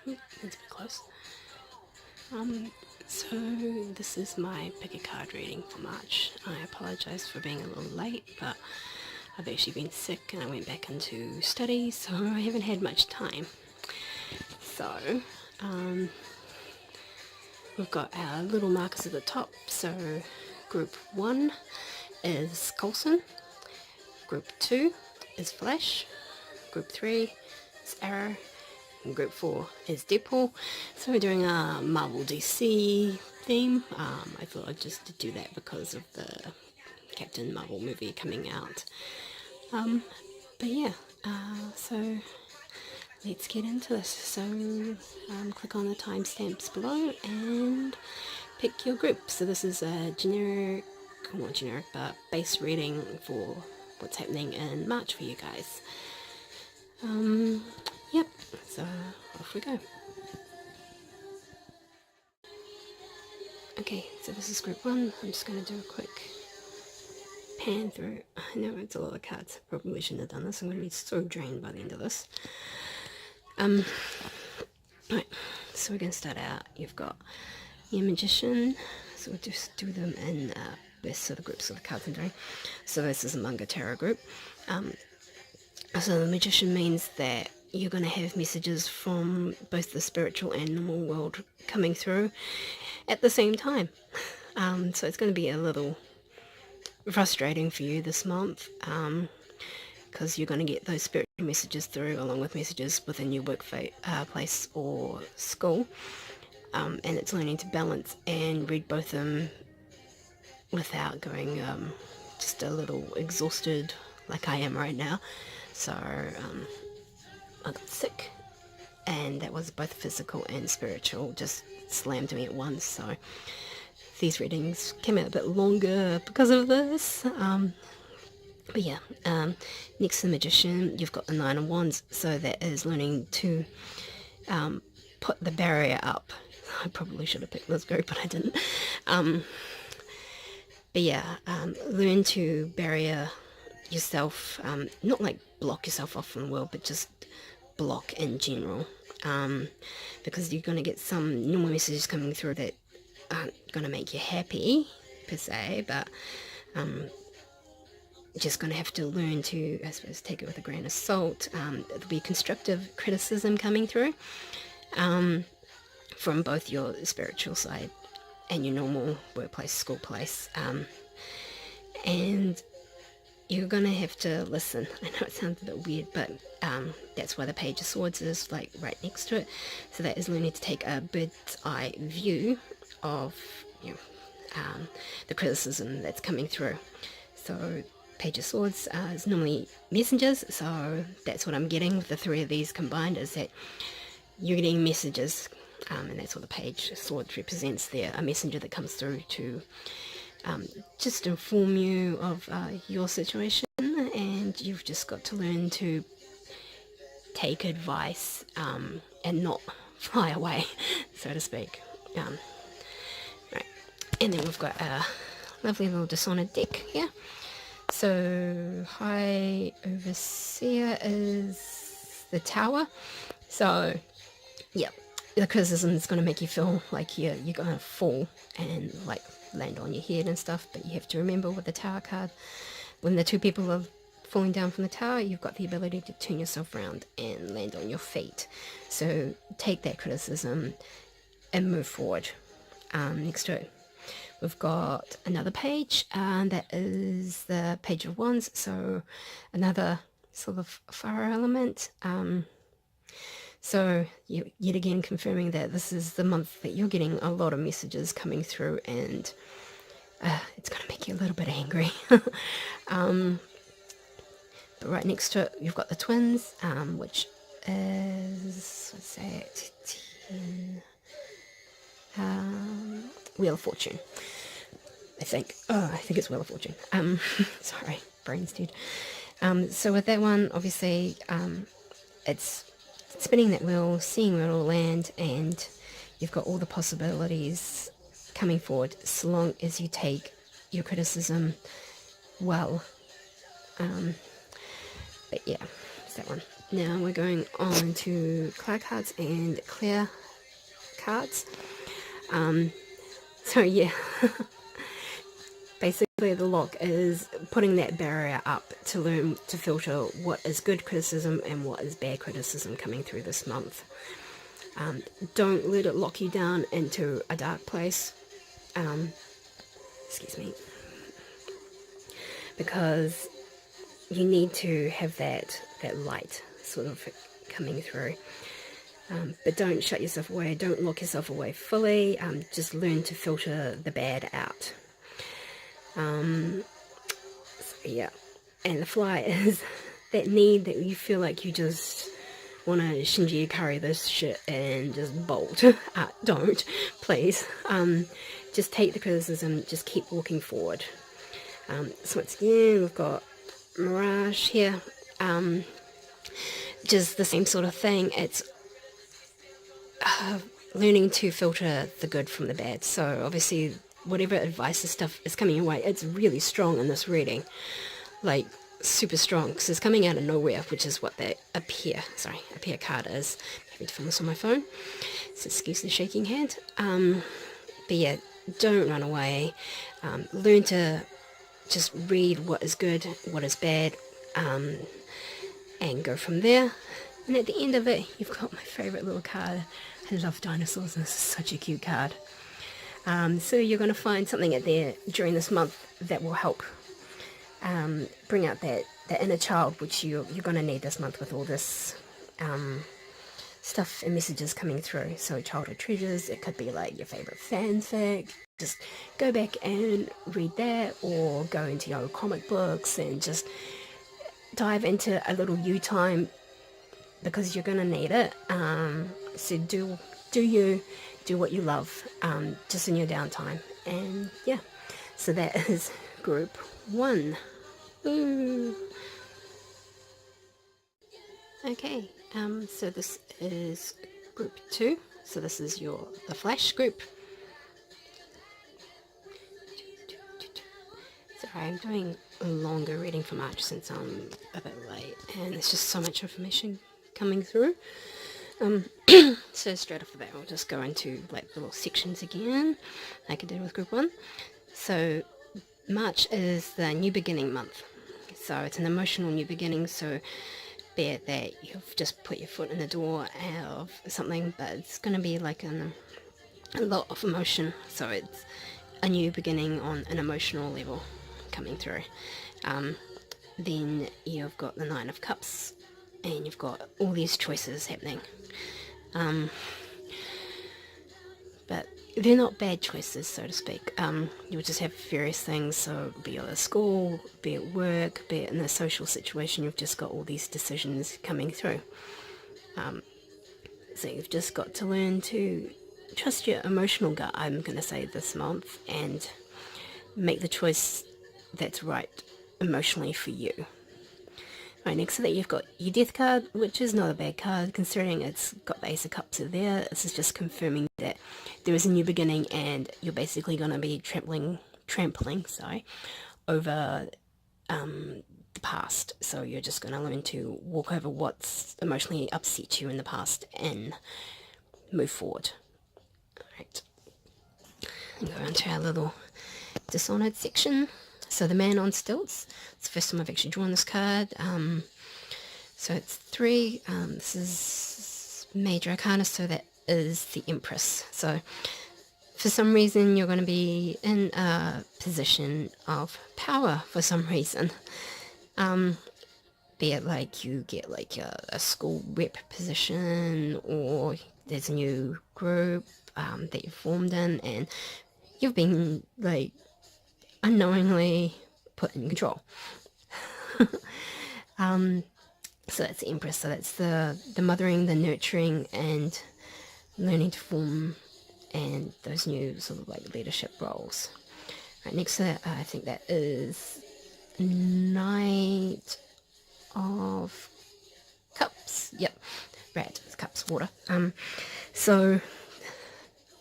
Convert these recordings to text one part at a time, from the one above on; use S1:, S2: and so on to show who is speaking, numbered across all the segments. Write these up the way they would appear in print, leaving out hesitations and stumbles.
S1: It's a bit close. So this is my pick a card reading for March. I apologise for being a little late, but I've actually been sick and I went back into study, so I haven't had much time. So, we've got our little markers at the top. So group 1 is Coulson, group 2 is Flash, group 3 is Arrow, and group 4 is Deadpool. So we're doing a Marvel DC theme. I thought I'd just do that because of the Captain Marvel movie coming out. But yeah, so let's get into this. So click on the timestamps below and pick your group. So this is a generic, not generic, but base reading for what's happening in March for you guys. Yep, so off we go. Okay, so this is group 1. I'm just going to do a quick pan through. I know it's a lot of cards. I probably shouldn't have done this. I'm going to be so drained by the end of this. Right, so we're going to start out. You've got your Magician. So we'll just do them in best of the groups of the cards I'm doing. So this is a manga tarot group. So the Magician means that you're going to have messages from both the spiritual and normal world coming through at the same time. So it's going to be a little frustrating for you this month, because you're going to get those spiritual messages through along with messages within your workplace or school, and it's learning to balance and read both of them without going just a little exhausted like I am right now. So I got sick, and that was both physical and spiritual, just slammed me at once. So these readings came out a bit longer because of this. But yeah, next to the Magician, you've got the Nine of Wands. So that is learning to put the barrier up. I probably should have picked this group, but I didn't. But yeah, learn to barrier yourself, not like block yourself off from the world, but just block in general, because you're going to get some normal messages coming through that aren't going to make you happy per se, but just going to have to learn to, I suppose, take it with a grain of salt. There'll be constructive criticism coming through from both your spiritual side and your normal workplace, school place, and you're going to have to listen. I know it sounds a bit weird, but that's why the Page of Swords is like right next to it. So that is learning to take a bird's eye view of the criticism that's coming through. So Page of Swords is normally messengers, so that's what I'm getting with the three of these combined, is that you're getting messages, and that's what the Page of Swords represents there, a messenger that comes through to just inform you of your situation, and you've just got to learn to take advice and not fly away, so to speak. Right, and then we've got a lovely little dishonored deck here. So High Overseer is the Tower. So yeah, the criticism is going to make you feel like you're going to fall and like land on your head and stuff, but you have to remember with the Tower card, when the two people are falling down from the tower, you've got the ability to turn yourself around and land on your feet. So take that criticism and move forward. Next to it, we've got another page, and that is the Page of Wands, so another sort of fire element. So yet again confirming that this is the month that you're getting a lot of messages coming through, and it's going to make you a little bit angry. But right next to it, you've got the Twins, which is, let's say, 10, Wheel of Fortune, I think. Oh, I think it's Wheel of Fortune. Sorry, brain's dead. So with that one, obviously, it's spinning that wheel, seeing where it'll land, and you've got all the possibilities coming forward, so long as you take your criticism well. But yeah, it's that one. Now we're going on to clear cards and clear cards. So yeah, basically the lock is putting that barrier up to learn to filter what is good criticism and what is bad criticism coming through this month. Don't let it lock you down into a dark place. Excuse me. Because you need to have that light sort of coming through. But don't shut yourself away. Don't lock yourself away fully. Just learn to filter the bad out. So yeah. And the fly is that need that you feel like you just want to Shinji Ikari this shit and just bolt. Don't, please. Just take the criticism. Just keep walking forward. So once again, we've got Mirage here. Just the same sort of thing. It's learning to filter the good from the bad. So obviously whatever advice and stuff is coming your way, it's really strong in this reading, like super strong, because it's coming out of nowhere, which is what that appear card is. I'm having to film this on my phone, so excuse the shaking hand. But yeah, don't run away. Learn to just read what is good, what is bad, and go from there. And at the end of it, you've got my favourite little card. I love dinosaurs, and this is such a cute card. So you're going to find something at there during this month that will help bring out that inner child, which you're going to need this month with all this stuff and messages coming through. So childhood treasures, it could be like your favourite fanfic. Just go back and read that, or go into your comic books and just dive into a little you time, because you're going to need it. So do what you love, just in your downtime. And yeah, so that is group 1. Ooh. Okay, so this is group 2. So this is the flash group. Sorry, I'm doing a longer reading for March since I'm a bit late, and there's just so much information coming through. So straight off the bat, I'll just go into like the little sections again, like I did with group 1. So March is the new beginning month. So it's an emotional new beginning, so be it that you've just put your foot in the door of something, but it's going to be like a lot of emotion. So it's a new beginning on an emotional level coming through. Then you've got the 9 of Cups, and you've got all these choices happening. But they're not bad choices, so to speak. You'll just have various things, so be it at school, be it work, be it in a social situation, you've just got all these decisions coming through. So you've just got to learn to trust your emotional gut, I'm going to say, this month, and make the choice that's right emotionally for you. Right, next to that you've got your Death card, which is not a bad card considering it's got the Ace of Cups there. This is just confirming that there is a new beginning, and you're basically going to be trampling over the past. So you're just going to learn to walk over what's emotionally upset you in the past and move forward. Alright, and go on to our little dishonored section. So the Man on Stilts. It's the first time I've actually drawn this card. So it's 3. This is Major Arcana, so that is the Empress. So for some reason you're going to be in a position of power for some reason. Be it like you get like a school rep position, or there's a new group that you've formed in, and you've been like unknowingly put in control. So that's the Empress. So that's the mothering, the nurturing, and learning to form, and those new sort of like leadership roles. Right, next to that, I think that is Knight of Cups. Yep, red cups, water. So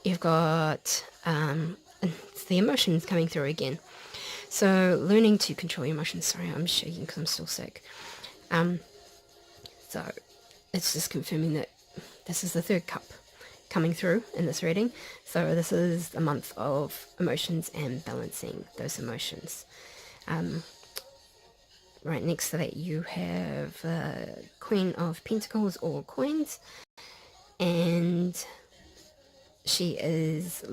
S1: you've got it's the emotions coming through again. So learning to control your emotions. Sorry, I'm shaking because I'm still sick. So it's just confirming that this is the third cup coming through in this reading. So this is a month of emotions and balancing those emotions. Right next to that you have Queen of Pentacles or Coins, and she is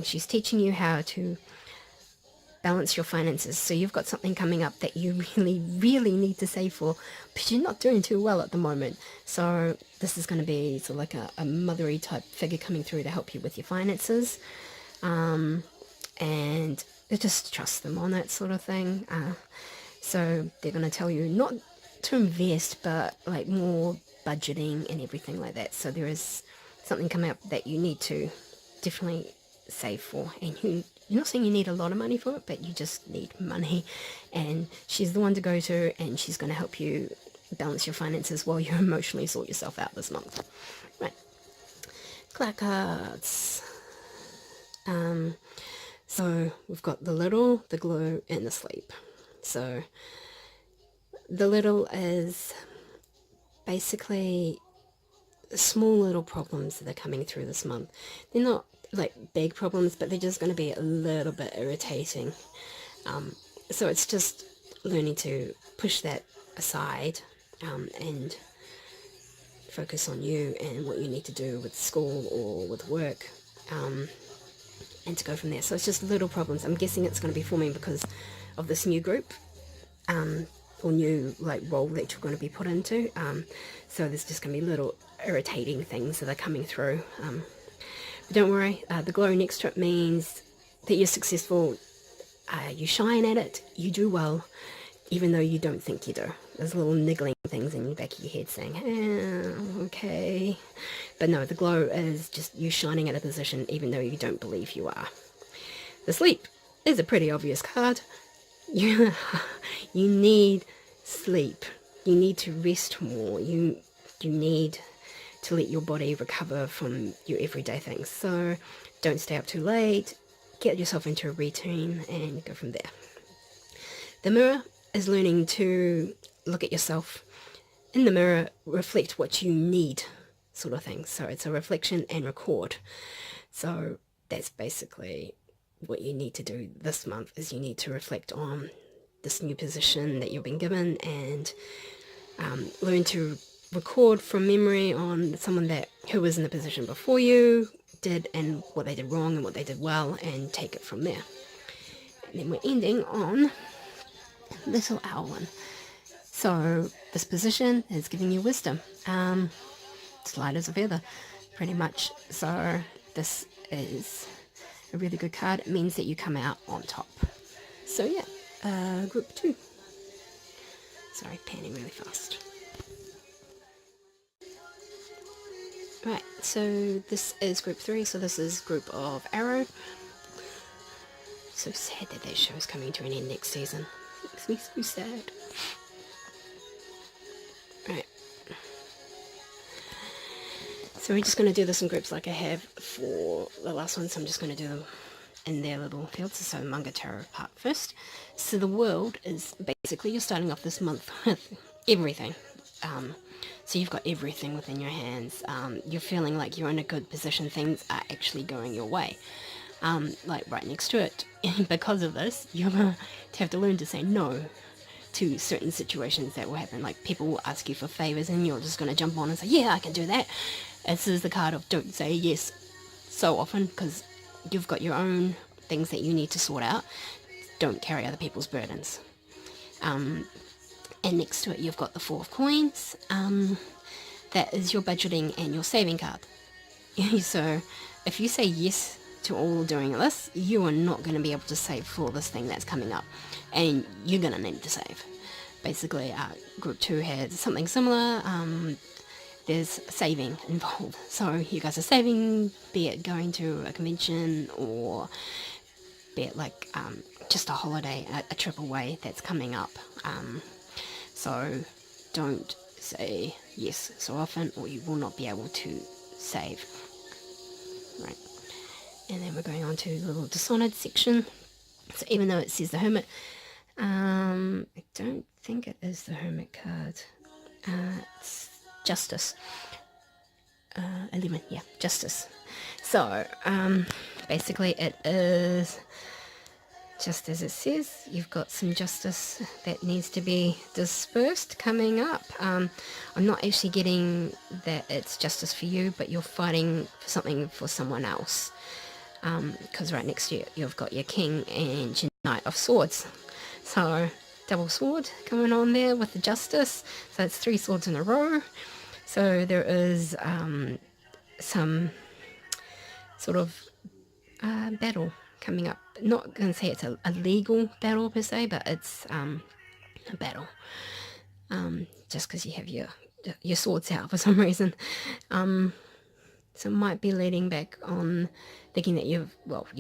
S1: she's teaching you how to balance your finances. So you've got something coming up that you really need to save for, but you're not doing too well at the moment. So this is going to be sort of like a mothery type figure coming through to help you with your finances, and just trust them on that sort of thing. So they're going to tell you not to invest, but like more budgeting and everything like that. So there is something coming up that you need to definitely save for, and you're not saying you need a lot of money for it, but you just need money, and she's the one to go to, and she's going to help you balance your finances while you emotionally sort yourself out this month. Right, cloud cards. So we've got the little, the glow, and the sleep. So the little is basically small little problems that are coming through this month. They're not like big problems, but they're just going to be a little bit irritating. So it's just learning to push that aside, and focus on you and what you need to do with school or with work, and to go from there. So it's just little problems. I'm guessing it's going to be forming because of this new group, or new like role that you're going to be put into. So there's just going to be little irritating things that are coming through. But don't worry, the glow next to it means that you're successful, you shine at it, you do well, even though you don't think you do. There's little niggling things in the back of your head saying, okay. But no, the glow is just you shining at a position even though you don't believe you are. The sleep is a pretty obvious card. You need sleep. You need to rest more. You need to let your body recover from your everyday things. So don't stay up too late. Get yourself into a routine and go from there. The mirror is learning to look at yourself in the mirror, reflect what you need, sort of thing. So it's a reflection and record. So that's basically what you need to do this month, is you need to reflect on this new position that you've been given, and learn to record from memory on someone who was in the position before you did, and what they did wrong and what they did well, and take it from there. And then we're ending on little owl one. So this position is giving you wisdom. It's light as a feather, pretty much. So this is a really good card. It means that you come out on top. So yeah, group 2. Sorry, panning really fast. Right, so this is group 3, so this is group of Arrow. So sad that show is coming to an end next season. Makes me so sad. Right. So we're just going to do this in groups like I have for the last one, so I'm just going to do them in their little fields. So Manga Tarot part first. So the world is basically, you're starting off this month with everything. So you've got everything within your hands. You're feeling like you're in a good position. Things are actually going your way. Like right next to it. Because of this, you're going to have to learn to say no to certain situations that will happen. Like people will ask you for favors and you're just going to jump on and say, yeah, I can do that. This is the card of don't say yes so often, because you've got your own things that you need to sort out. Don't carry other people's burdens. And next to it you've got the 4 of Coins. That is your budgeting and your saving card. So if you say yes to all doing this, you are not going to be able to save for this thing that's coming up, and you're going to need to save. Basically, group 2 has something similar. There's saving involved. So you guys are saving, be it going to a convention, or be it like just a holiday, a trip away that's coming up. So don't say yes so often, or you will not be able to save. Right. And then we're going on to the little dishonored section. So even though it says the Hermit, I don't think it is the Hermit card. It's justice. 11, yeah, justice. So basically it is just as it says. You've got some justice that needs to be dispersed coming up. I'm not actually getting that it's justice for you, but you're fighting for something for someone else, because right next to you you've got your king and your knight of swords. So double sword coming on there with the justice. So it's 3 swords in a row. So there is some sort of battle coming up. Not going to say it's a legal battle per se, but it's a battle. Just because you have your swords out for some reason. So it might be leading back on thinking that you're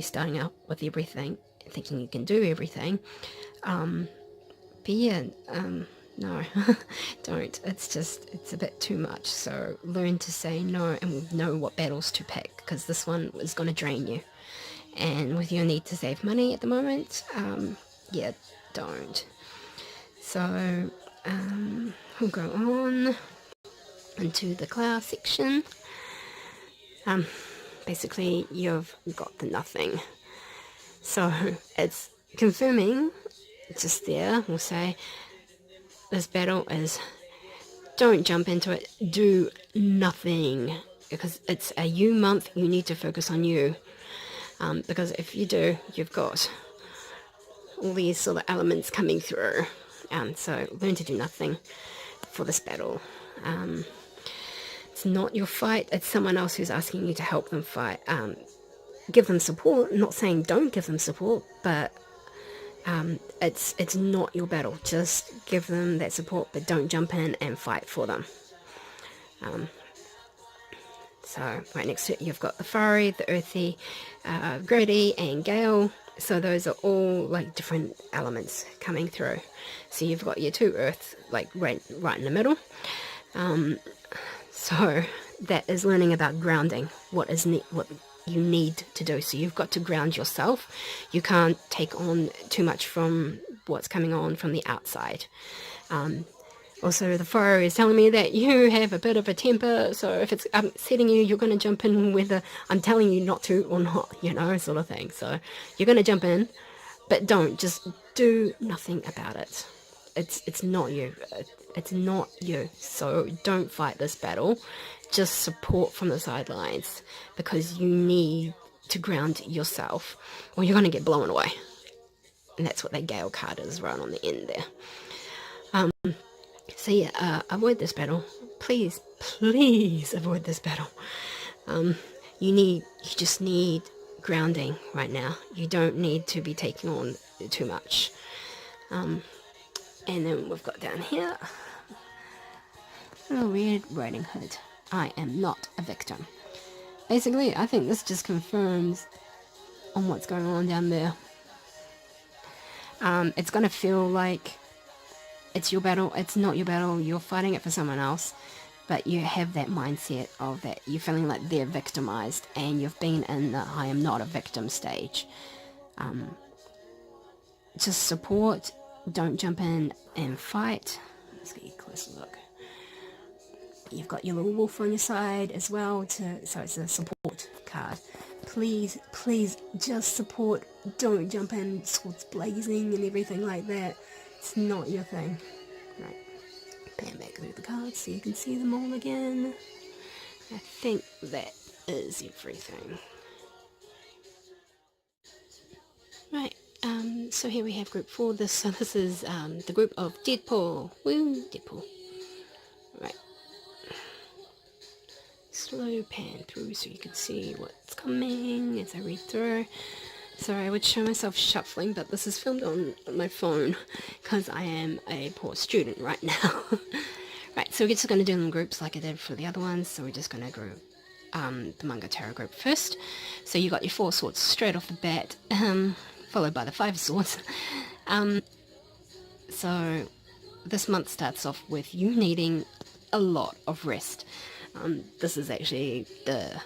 S1: starting out with everything, thinking you can do everything. But yeah, no, don't. It's a bit too much. So learn to say no and know what battles to pick, because this one is going to drain you. And with your need to save money at the moment, yeah, don't. So we'll go on into the class section. Basically, you've got the nothing. So it's confirming just there. We'll say this battle is, don't jump into it, do nothing, because it's a you month. You need to focus on you, because if you do, you've got all these sort of elements coming through. So learn to do nothing for this battle. It's not your fight, it's someone else who's asking you to help them fight. Give them support. Not saying don't give them support, but it's not your battle. Just give them that support, but don't jump in and fight for them. So right next to it you've got the fiery, the earthy, gritty and gale. So those are all like different elements coming through. So you've got your 2 earth like right in the middle. So that is learning about grounding, what you need to do. So you've got to ground yourself. You can't take on too much from what's coming on from the outside. Also, the fire is telling me that you have a bit of a temper, so if it's upsetting you, you're going to jump in whether I'm telling you not to or not, sort of thing. So you're going to jump in, but just do nothing about it. It's not you. It's not you. So don't fight this battle. Just support from the sidelines, because you need to ground yourself, or you're going to get blown away. And that's what that Gale card is right on the end there. So yeah, avoid this battle. Please avoid this battle. You just need grounding right now. You don't need to be taking on too much. And then we've got down here, Little Red Riding Hood. I am not a victim. Basically, I think this just confirms on what's going on down there. It's going to feel like it's your battle. It's not your battle. You're fighting it for someone else. But you have that mindset of that you're feeling like they're victimized, and you've been in the I am not a victim stage. Just support. Don't jump in and fight. Let's get you a closer look. You've got your little wolf on your side as well, so it's a support card. Please just support. Don't jump in swords blazing and everything like that. It's not your thing. Right, pan back through the cards so you can see them all again. I think that is everything. Right, so here we have group 4. This is the group of Deadpool. Woo, Deadpool. Right. Slow pan through so you can see what's coming as I read through. Sorry, I would show myself shuffling, but this is filmed on my phone because I am a poor student right now. Right, so we're just going to do them in groups like I did for the other ones. So we're just going to group the Manga Tarot group first. So you got your 4 swords straight off the bat, followed by the 5 swords. So this month starts off with you needing a lot of rest. This is actually the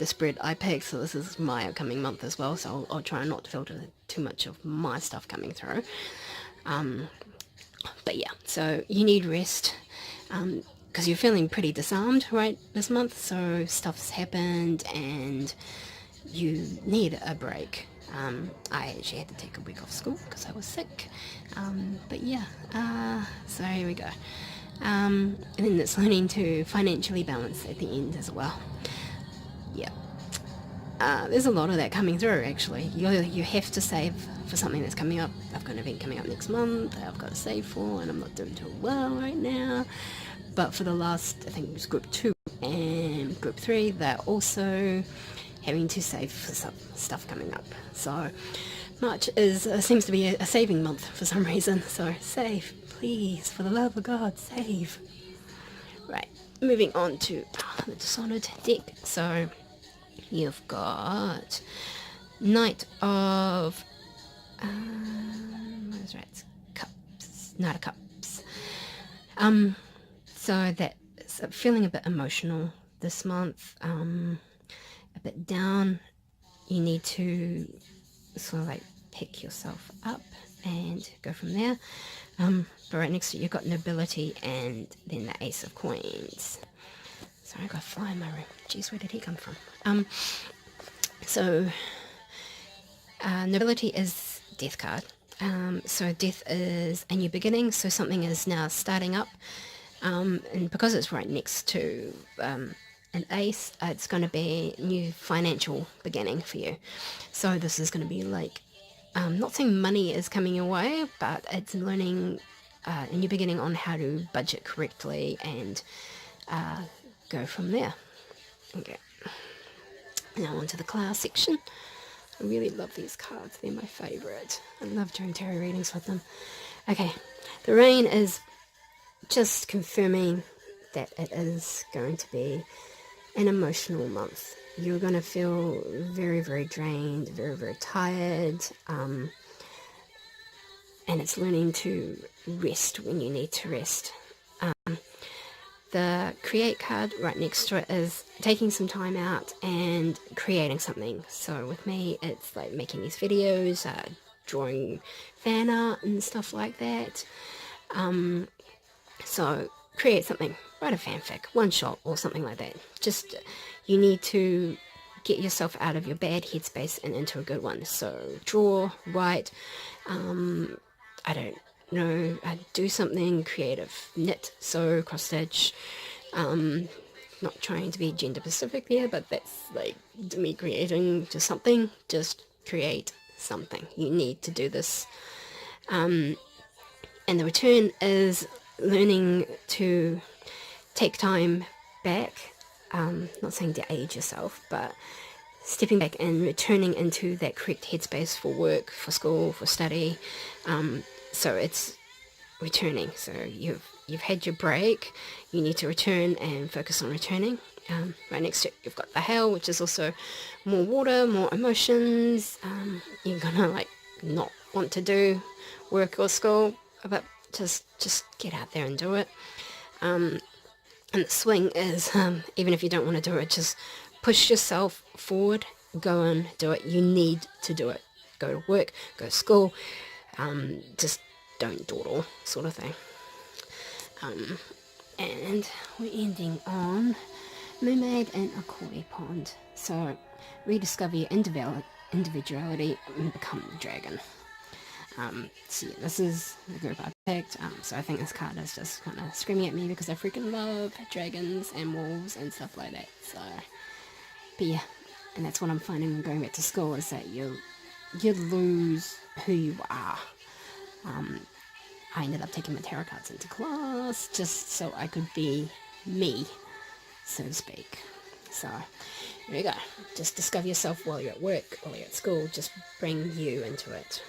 S1: spread I picked, so this is my upcoming month as well, so I'll try not to filter too much of my stuff coming through. But yeah, so you need rest. because you're feeling pretty disarmed right this month, so stuff's happened and you need a break. I actually had to take a week off school because I was sick, but yeah, so here we go. And then it's learning to financially balance at the end as well. Yeah. There's a lot of that coming through, actually. You have to save for something that's coming up. I've got an event coming up next month that I've got to save for, and I'm not doing too well right now. But for the last, I think it was group 2 and group 3, they're also having to save for some stuff coming up. So March seems to be a saving month for some reason. So save, please, for the love of God, save. Right, moving on to the Dishonored deck. So you've got Knight of what is right? Cups, Knight of Cups. So that's feeling a bit emotional this month, a bit down. You need to sort of like pick yourself up and go from there. But right next to it, you've got Nobility and then the Ace of Coins. Sorry, I got a fly in my room. Jeez, where did he come from? So Nobility is Death card. So Death is a new beginning, so something is now starting up. And because it's right next to an Ace, it's going to be new financial beginning for you. So this is going to be like, not saying money is coming your way, but it's learning a new beginning on how to budget correctly and go from there. Okay. Now onto the class section. I really love these cards. They're my favourite. I love doing tarot readings with them. Okay. The rain is just confirming that it is going to be an emotional month. You're going to feel very, very drained, very, very tired. And it's learning to rest when you need to rest. The create card right next to it is taking some time out and creating something. So with me, it's like making these videos, drawing fan art and stuff like that. So create something, write a fanfic, one shot or something like that. Just, you need to get yourself out of your bad headspace and into a good one. So draw, write, I don't know, do something creative, knit, sew, cross stitch. Not trying to be gender specific here, but that's like me creating just something. Just create something. You need to do this. And the return is learning to take time back. Not saying to age yourself, but stepping back and returning into that correct headspace for work, for school, for study. So it's returning. So you've had your break. You need to return and focus on returning. Right next to it, you've got the hail, which is also more water, more emotions. You're gonna like not want to do work or school, but just get out there and do it. And the swing is, even if you don't want to do it, just push yourself forward, go and do it. You need to do it. Go to work, go to school, just don't dawdle, sort of thing. And we're ending on Mermaid and a Koi Pond. So rediscover your individuality and become the dragon. So yeah, this is the group I picked. So I think this card is just kind of screaming at me because I freaking love dragons and wolves and stuff like that. So, but yeah, and that's what I'm finding when going back to school, is that you lose who you are. I ended up taking my tarot cards into class just so I could be me, so to speak. So there you go. Just discover yourself while you're at work, while you're at school. Just bring you into it.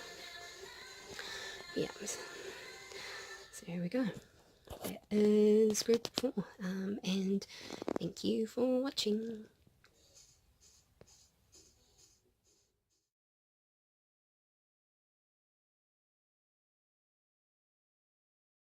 S1: Yeah. So here we go. That is group 4. And thank you for watching.